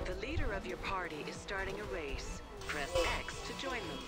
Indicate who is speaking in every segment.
Speaker 1: The leader of your party is starting a race. Press X to join them.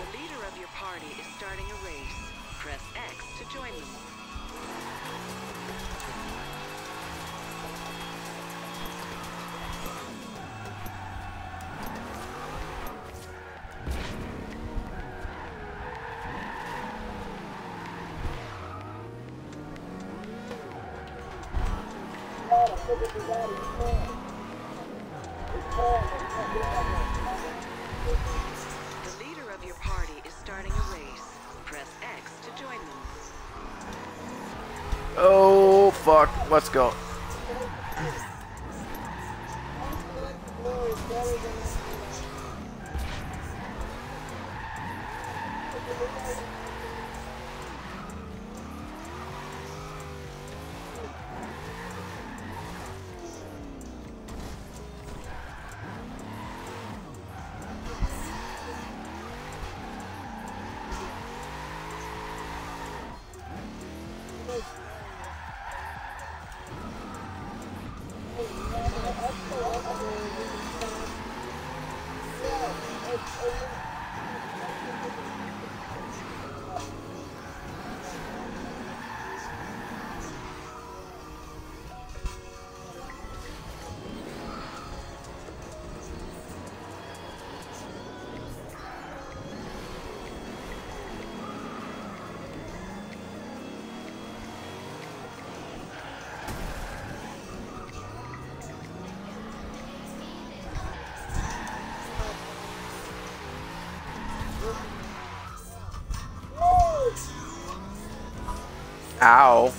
Speaker 1: The leader of your party is starting a race. Press X to join them. The leader of your party is starting a race. Press X to join them.
Speaker 2: Oh, fuck. Let's go. Ow.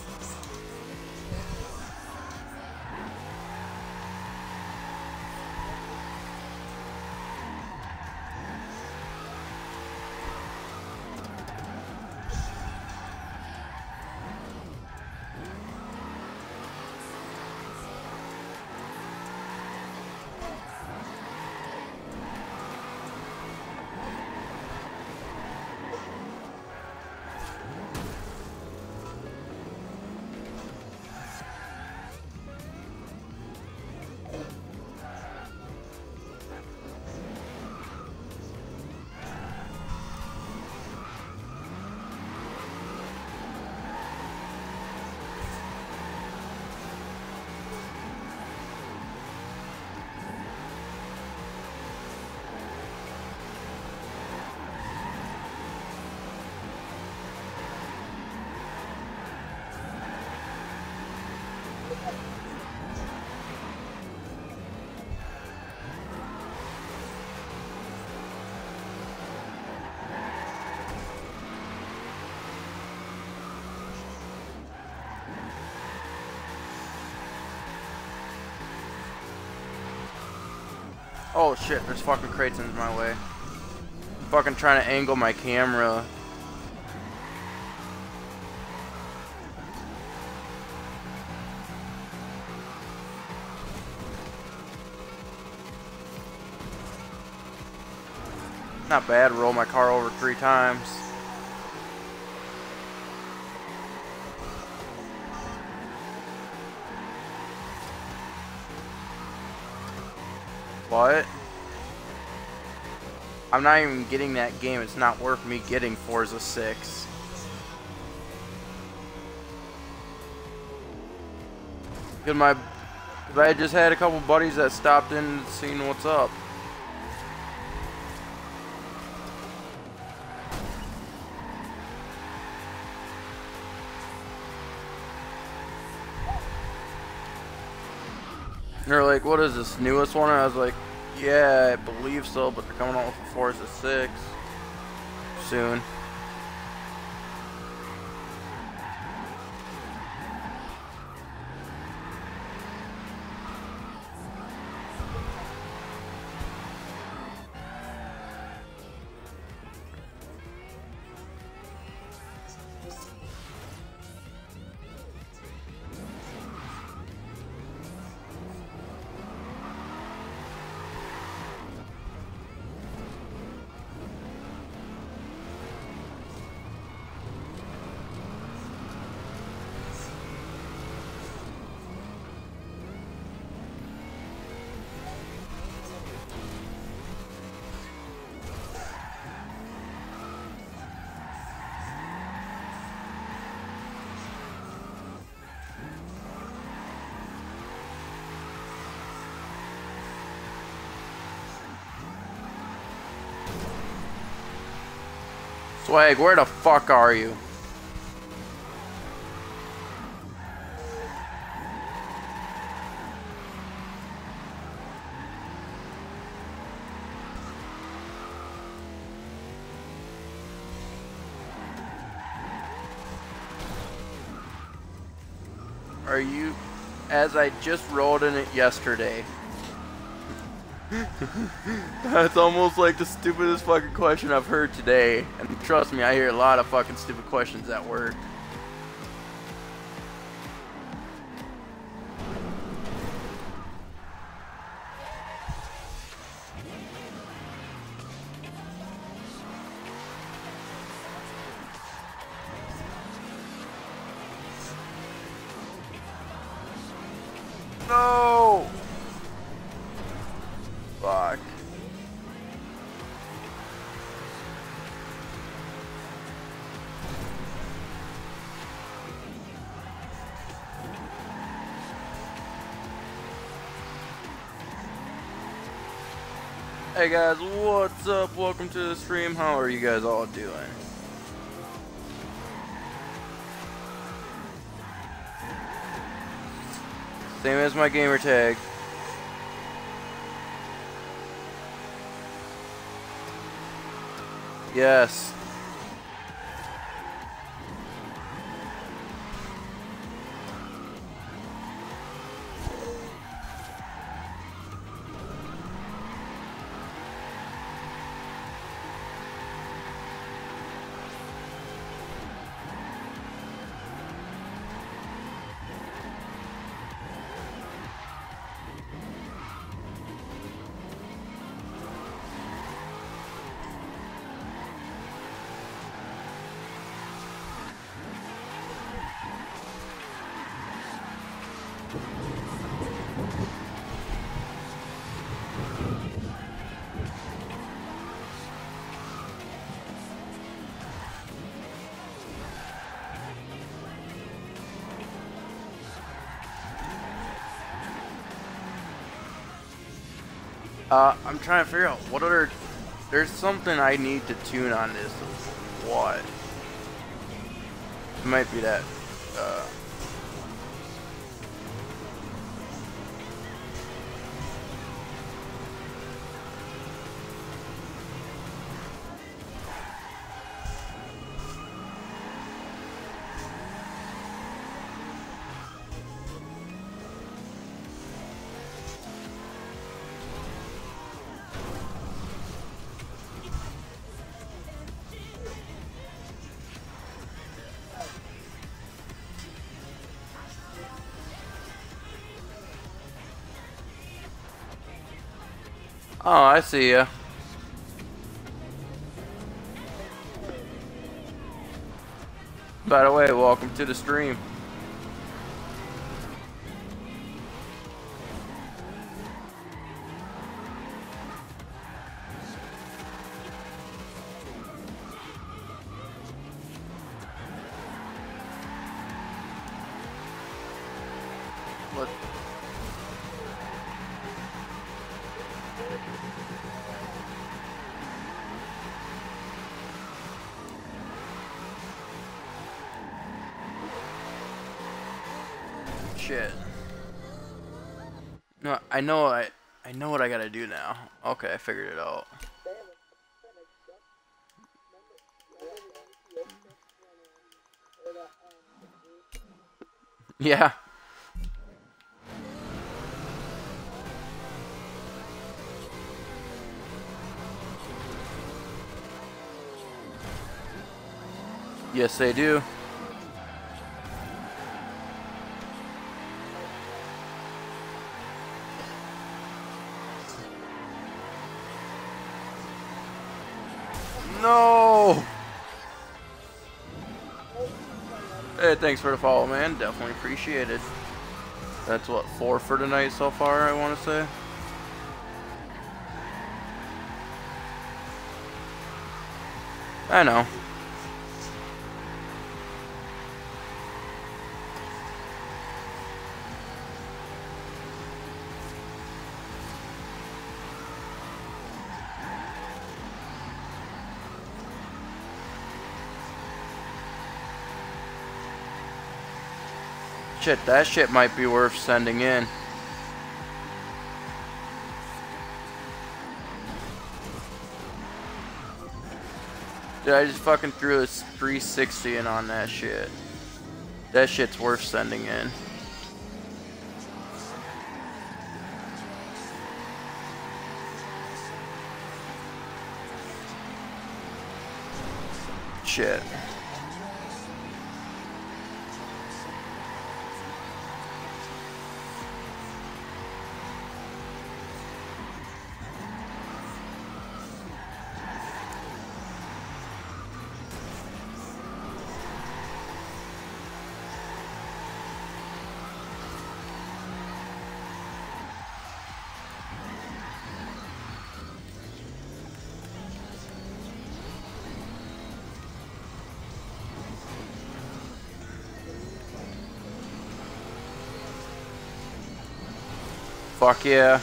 Speaker 2: Oh shit, there's fucking crates in my way. I'm fucking trying to angle my camera. Not bad, roll my car over 3 times. What? I'm not even getting that game. It's not worth me getting Forza 6. Because I just had a couple buddies that stopped in and seen what's up. They're like, what is this, newest one? And I was like, yeah, I believe so, but they're coming out with Forza 6 soon. Swag, where the fuck are you? Are you, as I just rolled in it yesterday. That's almost like the stupidest fucking question I've heard today. And trust me, I hear a lot of fucking stupid questions at work. No! Fuck. Hey guys, what's up? Welcome to the stream. How are you guys all doing? Same as my gamer tag. Yes. I'm trying to figure out what other. There's something I need to tune on this. What? It might be that. Oh, I see ya. By the way, welcome to the stream. What? Shit. No, I know what I gotta do now. Okay, I figured it out. Yeah. Yes, they do. No. Hey, thanks for the follow, man. Definitely appreciate it. That's what, 4 for tonight so far, I want to say. I know. Shit, that shit might be worth sending in. Dude, I just fucking threw a 360 in on that shit. That shit's worth sending in. Shit. Fuck yeah.